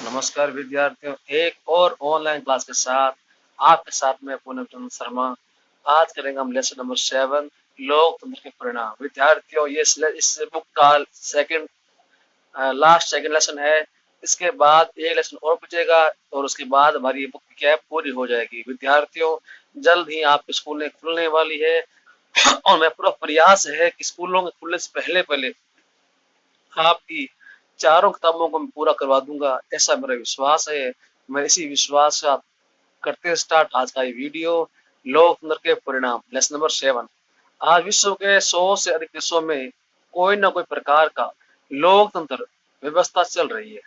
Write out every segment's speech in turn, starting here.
नमस्कार विद्यार्थियों, एक और ऑनलाइन क्लास के साथ आपके साथ में पूनम चंद्र शर्मा। आज करेंगे हम लेसन नंबर 7 लोकतंत्र के परिणाम। विद्यार्थियों, ये इस बुक का लास्ट सेकंड लेसन है। इसके बाद एक लेसन और बचेगा और उसके बाद हमारी ये बुक क्या है, पूरी हो जाएगी। विद्यार्थियों, जल्द ही आपके स्कूलें खुलने वाली है और मेरा पूरा प्रयास है कि स्कूलों के खुलने से पहले पहले आपकी चारों किताबों को मैं पूरा करवा दूंगा, ऐसा मेरा विश्वास है। मैं इसी विश्वास से करते स्टार्ट आज का ये वीडियो। लोकतंत्र के परिणाम, लेसन नंबर 7। आज विश्व के 100 से अधिक देशों में कोई ना कोई प्रकार का लोकतंत्र व्यवस्था चल रही है।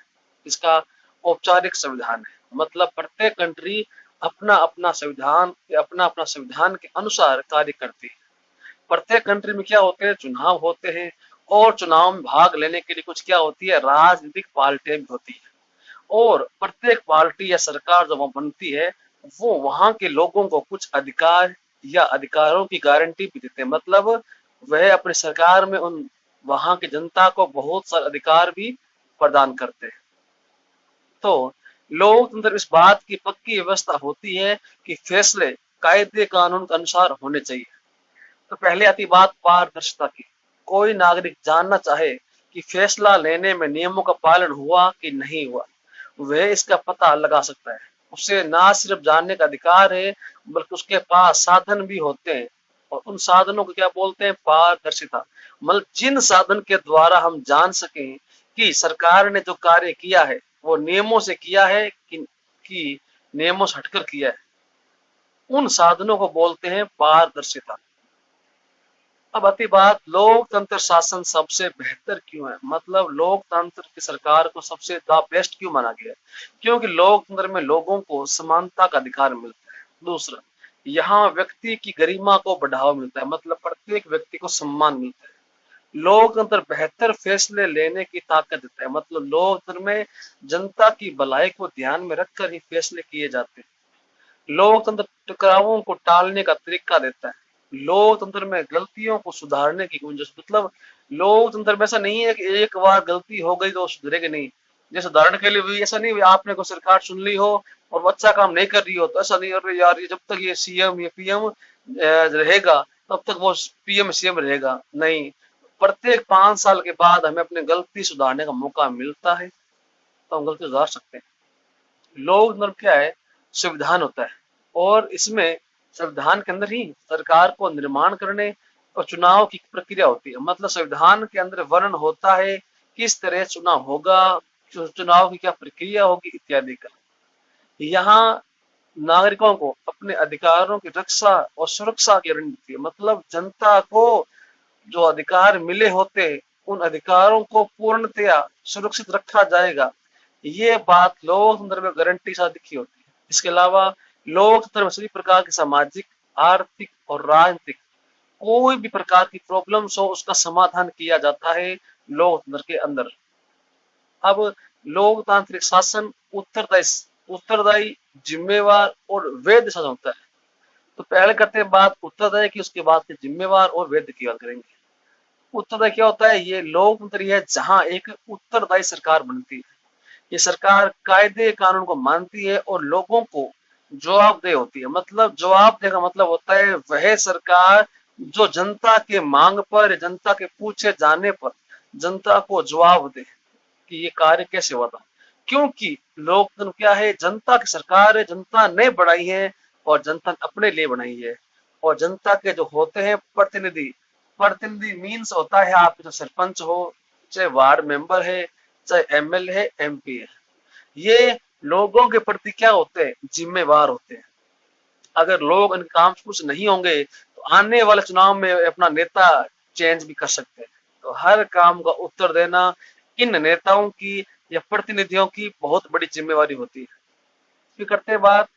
इसका औपचारिक संविधान है, मतलब प्रत्येक कंट्री अपना अपना संविधान अपना अपना संविधान के अनुसार कार्य करती है। प्रत्येक कंट्री में क्या होते हैं, चुनाव होते हैं और चुनाव में भाग लेने के लिए कुछ क्या होती है, राजनीतिक पार्टियां भी होती है। और प्रत्येक पार्टी या सरकार जब बनती है, वो वहां के लोगों को कुछ अधिकार या अधिकारों की गारंटी भी देते हैं। मतलब वह अपनी सरकार में उन वहां की जनता को बहुत सारे अधिकार भी प्रदान करते हैं। तो लोकतंत्र इस बात की पक्की व्यवस्था होती है कि फैसले कायदे कानून के अनुसार होने चाहिए। तो पहले आती बात पारदर्शिता की। कोई नागरिक जानना चाहे कि फैसला लेने में नियमों का पालन हुआ कि नहीं हुआ, वह इसका पता लगा सकता है। उसे ना सिर्फ जानने का अधिकार है, बल्कि उसके पास साधन भी होते हैं। और उन साधनों को क्या बोलते हैं, पारदर्शिता। मतलब जिन साधन के द्वारा हम जान सकें कि सरकार ने जो कार्य किया है वो नियमों से किया है कि नियमों से हटकर किया है, उन साधनों को बोलते हैं पारदर्शिता। अब आती बात, लोकतंत्र शासन सबसे बेहतर क्यों है। मतलब लोकतंत्र की सरकार को सबसे द बेस्ट क्यों माना गया है, क्योंकि लोकतंत्र में लोगों को समानता का अधिकार मिलता है। दूसरा, यहाँ व्यक्ति की गरिमा को बढ़ावा मिलता है, मतलब प्रत्येक व्यक्ति को सम्मान मिलता है। लोकतंत्र बेहतर फैसले लेने की ताकत देता है, मतलब लोकतंत्र में जनता की भलाई को ध्यान में रखकर ही फैसले किए जाते हैं। लोकतंत्र टकरावों को टालने का तरीका देता है। लोकतंत्र में गलतियों को सुधारने की गुंजाइश, मतलब लोकतंत्र में ऐसा नहीं है कि एक बार गलती हो गई तो सुधरेगी नहीं। जैसे उदाहरण के लिए भी ऐसा नहीं, आपने कोई सरकार चुन ली हो और वो अच्छा काम नहीं कर रही हो, तो ऐसा नहीं, अरे यार ये जब तक ये सीएम या पीएम रहेगा तब तक वो पीएम सीएम रहेगा, नहीं। प्रत्येक 5 साल के बाद हमें अपनी गलती सुधारने का मौका मिलता है, तो हम गलती सुधार सकते हैं। लोकतंत्र क्या है, संविधान होता है और इसमें संविधान के अंदर ही सरकार को निर्माण करने और चुनाव की प्रक्रिया होती है। मतलब संविधान के अंदर वर्णन होता है किस तरह चुनाव होगा, चुनाव की क्या प्रक्रिया होगी इत्यादि का। यहाँ नागरिकों को अपने अधिकारों की रक्षा और सुरक्षा की रणनीति, मतलब जनता को जो अधिकार मिले होते उन अधिकारों को पूर्णतया सुरक्षित रखा जाएगा, ये बात लोकतंत्र में गारंटी साथ दिखी होती है। इसके अलावा लोकतंत्र में सभी प्रकार की सामाजिक, आर्थिक और राजनीतिक कोई भी प्रकार की प्रॉब्लम्स हो उसका समाधान किया जाता है लोकतंत्र के अंदर। अब लोकतांत्रिक शासन उत्तरदायी, जिम्मेवार और वैध शासन होता है। तो पहले करते हैं बात उत्तरदायी की, उसके बाद फिर जिम्मेवार और वैध की बात करेंगे। उत्तरदायी क्या होता है, ये लोकतंत्र है जहां एक उत्तरदायी सरकार बनती है। ये सरकार कायदे कानून को मानती है और लोगों को जवाबदेह होती है। मतलब जवाबदेह का मतलब होता है वह सरकार जो जनता के मांग पर, जनता के पूछे जाने पर जनता को जवाब दे कि ये कार्य कैसे हुआ था। क्योंकि लोकतंत्र क्या है, जनता की सरकार है, जनता ने बनाई है और जनता ने अपने लिए बनाई है। और जनता के जो होते हैं प्रतिनिधि, प्रतिनिधि मीन्स होता है आपके जो सरपंच हो, चाहे वार्ड मेंबर है, चाहे एमएलए है, एमपी है, ये लोगों के प्रति क्या होते हैं, जिम्मेवार होते हैं। अगर लोग इनके काम से खुश नहीं होंगे तो आने वाले चुनाव में अपना नेता चेंज भी कर सकते हैं। तो हर काम का उत्तर देना इन नेताओं की या प्रतिनिधियों की बहुत बड़ी जिम्मेवारी होती है। फिर करते हैं बात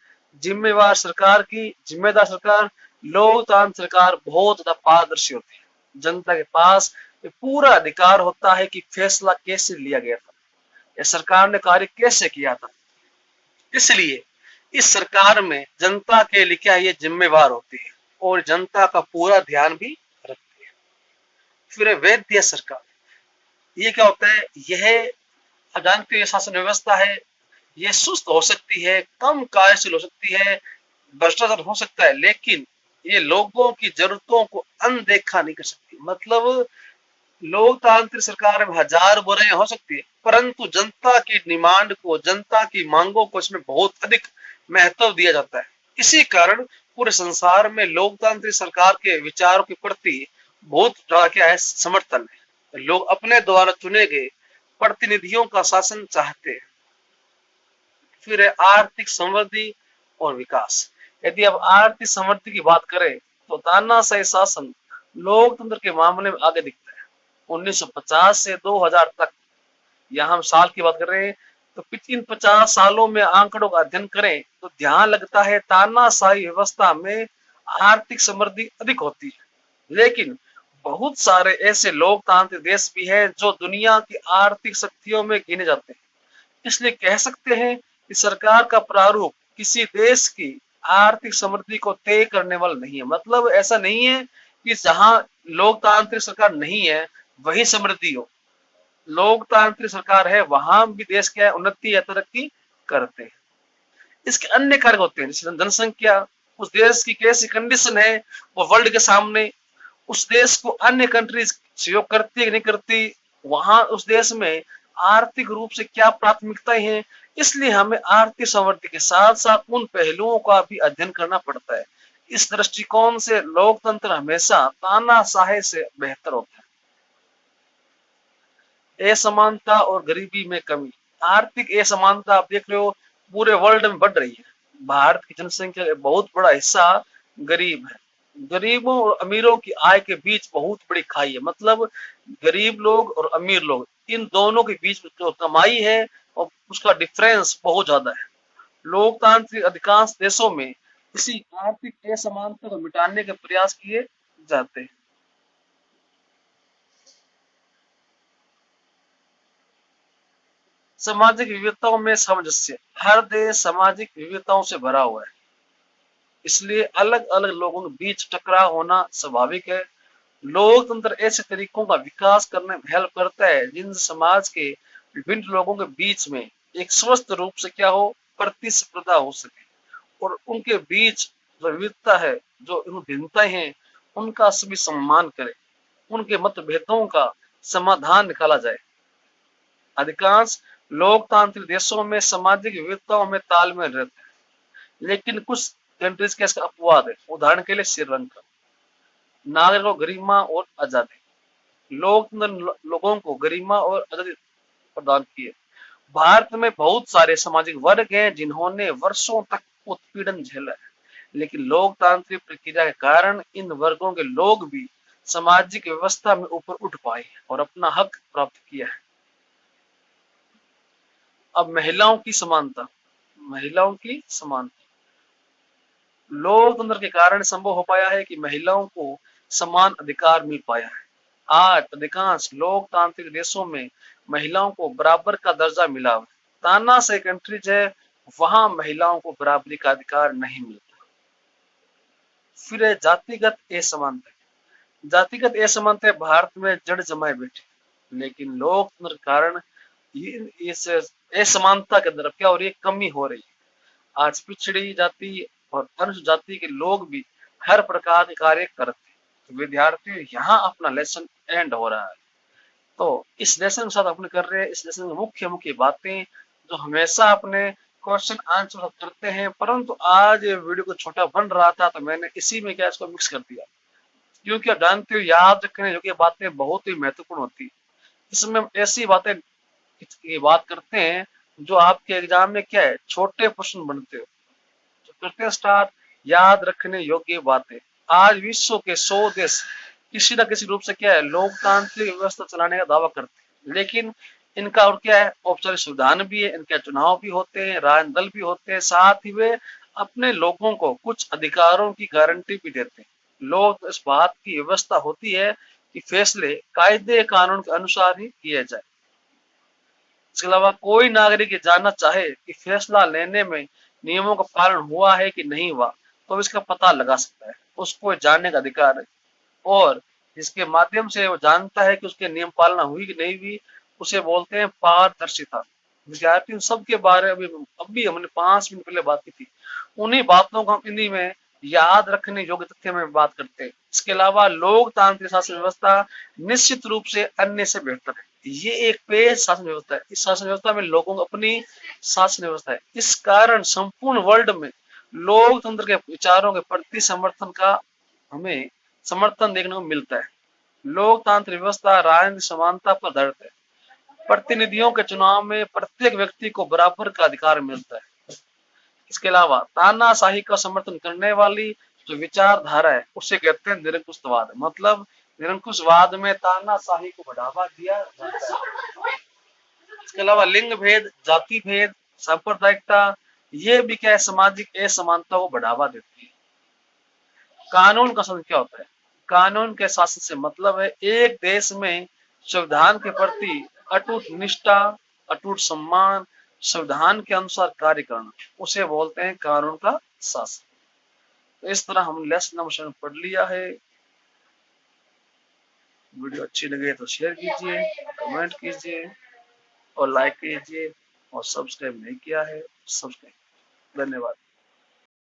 जिम्मेवार सरकार की। जिम्मेदार सरकार, लोकतांत्रिक सरकार बहुत ज्यादा पारदर्शी होती है। जनता के पास पूरा अधिकार होता है कि फैसला कैसे लिया गया था या सरकार ने कार्य कैसे किया था। इसलिए इस सरकार में जनता के लिए क्या, ये जिम्मेवार होती है और जनता का पूरा ध्यान भी रखती है। फिर वैध सरकार, ये क्या होता है, यह जानते शासन व्यवस्था है ये सुस्त हो सकती है, कम कार्यशील हो सकती है, भ्रष्टाचार हो सकता है, लेकिन ये लोगों की जरूरतों को अनदेखा नहीं कर सकती। मतलब लोकतांत्रिक सरकार में हजार बुराइयां हो सकती है, परंतु जनता की डिमांड को, जनता की मांगों को इसमें बहुत अधिक महत्व दिया जाता है। इसी कारण पूरे संसार में लोकतांत्रिक सरकार के विचारों के प्रति बहुत ज्यादा क्या है, समर्थन है। लोग अपने द्वारा चुने गए प्रतिनिधियों का शासन चाहते हैं। फिर है आर्थिक समृद्धि और विकास। यदि आप आर्थिक समृद्धि की बात करें तो तानाशाही शासन लोकतंत्र के मामले में आगे दिखता है। 1950 से 2000 तक, यहाँ हम साल की बात कर रहे हैं, तो पिछले 50 सालों में आंकड़ों का अध्ययन करें तो ध्यान लगता है तानाशाही व्यवस्था में आर्थिक समृद्धि अधिक होती है। लेकिन बहुत सारे ऐसे लोकतांत्रिक देश भी हैं जो दुनिया की आर्थिक शक्तियों में गिने जाते हैं। इसलिए कह सकते हैं कि सरकार का प्रारूप किसी देश की आर्थिक समृद्धि को तय करने वाला नहीं है। मतलब ऐसा नहीं है कि जहां लोकतांत्रिक सरकार नहीं है वही समृद्धि हो। लोकतांत्रिक सरकार है वहां भी देश क्या है, उन्नति या तरक्की करते हैं। इसके अन्य कारक होते हैं, जैसे जनसंख्या, उस देश की कैसी कंडीशन है वो वर्ल्ड के सामने, उस देश को अन्य कंट्रीज सहयोग करती है कि नहीं करती, वहां उस देश में आर्थिक रूप से क्या प्राथमिकताएं हैं। इसलिए हमें आर्थिक समृद्धि के साथ साथ उन पहलुओं का भी अध्ययन करना पड़ता है। इस दृष्टिकोण से लोकतंत्र हमेशा तानाशाही से बेहतर होता है। असमानता और गरीबी में कमी। आर्थिक असमानता आप देख रहे हो पूरे वर्ल्ड में बढ़ रही है। भारत की जनसंख्या का बहुत बड़ा हिस्सा गरीब है। गरीबों और अमीरों की आय के बीच बहुत बड़ी खाई है। मतलब गरीब लोग और अमीर लोग, इन दोनों के बीच जो कमाई है और उसका डिफरेंस बहुत ज्यादा है। लोकतांत्रिक अधिकांश देशों में इसी आर्थिक असमानता को मिटाने के प्रयास किए जाते हैं। सामाजिक विविधताओं में सामंजस्य। हर देश सामाजिक विविधताओं से भरा हुआ है, इसलिए अलग अलग लोगों के बीच टकराव होना स्वाभाविक है। लोकतंत्र ऐसे तरीकों का विकास करने में हेल्प करता है जिनसे समाज के विभिन्न लोगों के बीच में एक स्वस्थ रूप से क्या हो, प्रतिस्पर्धा हो सके, और उनके बीच जो विविधता है, जो भिन्नताएं हैं, उनका सभी सम्मान करे, उनके मतभेदों का समाधान निकाला जाए। अधिकांश लोकतांत्रिक देशों में सामाजिक विविधताओं में तालमेल रहता है, लेकिन कुछ कंट्रीज का इसका अपवाद है। उदाहरण के लिए श्रीलंका। नागरिकों को गरिमा और आजादी। लोकतंत्र लोगों को गरिमा और आजादी प्रदान की है। भारत में बहुत सारे सामाजिक वर्ग हैं जिन्होंने वर्षों तक उत्पीड़न झेला है, लेकिन लोकतांत्रिक प्रक्रिया के कारण इन वर्गों के लोग भी सामाजिक व्यवस्था में ऊपर उठ पाए और अपना हक प्राप्त किया है। अब महिलाओं की समानता। महिलाओं की समानता लोकतंत्र के कारण संभव हो पाया है कि महिलाओं को समान अधिकार मिल पाया है। आज अधिकांश लोकतांत्रिक देशों में महिलाओं को बराबर का दर्जा मिला है। तानाशाही कंट्रीज है वहां महिलाओं को बराबरी का अधिकार नहीं मिलता। फिर है जातिगत असमानता। जातिगत असमानता भारत में जड़ जमाए बैठे, लेकिन लोकतंत्र के कारण इस असमानता के अंदर क्या हो रही है, कमी हो रही है। आज पिछड़ी जाति और अनुसूचित जाति के लोग भी हर प्रकार के कार्य करते हैं। विद्यार्थी यहाँ अपना लेसन एंड हो रहा है। तो इस लेसन के साथ अपने कर रहे हैं, इस लेसन की मुख्य मुख्य बातें जो हमेशा अपने क्वेश्चन आंसर करते हैं, परंतु आज ये वीडियो को छोटा बन रहा था तो मैंने इसी में क्या इसको मिक्स कर दिया, क्योंकि आप जानते हो याद रखने जो बातें बहुत ही महत्वपूर्ण होती है। इसमें हम ऐसी बातें की बात करते हैं जो आपके एग्जाम में क्या है, छोटे प्रश्न बनते हो। तो करते हैं स्टार्ट। याद रखने योग्य बातें। आज विश्व के 100 देश किसी न किसी रूप से क्या है, लोकतांत्रिक व्यवस्था चलाने का दावा करते हैं, लेकिन इनका और क्या है, औपचारिक संविधान भी है, इनके चुनाव भी होते हैं, राजनीतिक दल भी होते हैं, साथ ही वे अपने लोगों को कुछ अधिकारों की गारंटी भी देते हैं। लोग इस बात की व्यवस्था होती है कि फैसले कायदे कानून के अनुसार ही किए जाए। इसके अलावा कोई नागरिक ये जानना चाहे कि फैसला लेने में नियमों का पालन हुआ है कि नहीं हुआ, तो इसका पता लगा सकता है। उसको जानने का अधिकार है, और जिसके माध्यम से वो जानता है कि उसके नियम पालना हुई कि नहीं हुई, उसे बोलते हैं पारदर्शिता। विद्यार्थियों सबके बारे में अभी हमने 5 मिनट पहले बात की थी, उन्हीं बातों को हम इन्हीं में याद रखने योग्य तथ्य में बात करते हैं। इसके अलावा लोकतांत्रिक शासन व्यवस्था निश्चित रूप से अन्य से बेहतर है। ये एक पेश शासन व्यवस्था है। इस शासन व्यवस्था में लोगों को अपनी शासन व्यवस्था है। इस कारण संपूर्ण वर्ल्ड में लोकतंत्र के विचारों के प्रति समर्थन का हमें समर्थन देखने को मिलता है। लोकतांत्रिक व्यवस्था राजनीतिक समानता पर आधारित है। प्रतिनिधियों के चुनाव में प्रत्येक व्यक्ति को बराबर का अधिकार मिलता है। इसके अलावा तानाशाही का समर्थन करने वाली जो विचारधारा है उसे कहते हैं निरंकुशवाद। मतलब निरंकुशवाद में तानाशाही को बढ़ावा दिया जाता है। इसके अलावा लिंग भेद, जाति भेद, सांप्रदायिकता, ये भी क्या है, सामाजिक असमानता को बढ़ावा देती है। कानून का शासन क्या होता है? कानून के शासन से मतलब है एक देश में संविधान के प्रति अटूट निष्ठा, अटूट सम्मान, संविधान के अनुसार कार्य करना, उसे बोलते हैं कानून का शासन। तो इस तरह हम लेसन नंबर 7 पढ़ लिया है। वीडियो अच्छी लगे तो शेयर कीजिए, कमेंट कीजिए और लाइक कीजिए, और सब्सक्राइब नहीं किया है सब्सक्राइब। धन्यवाद।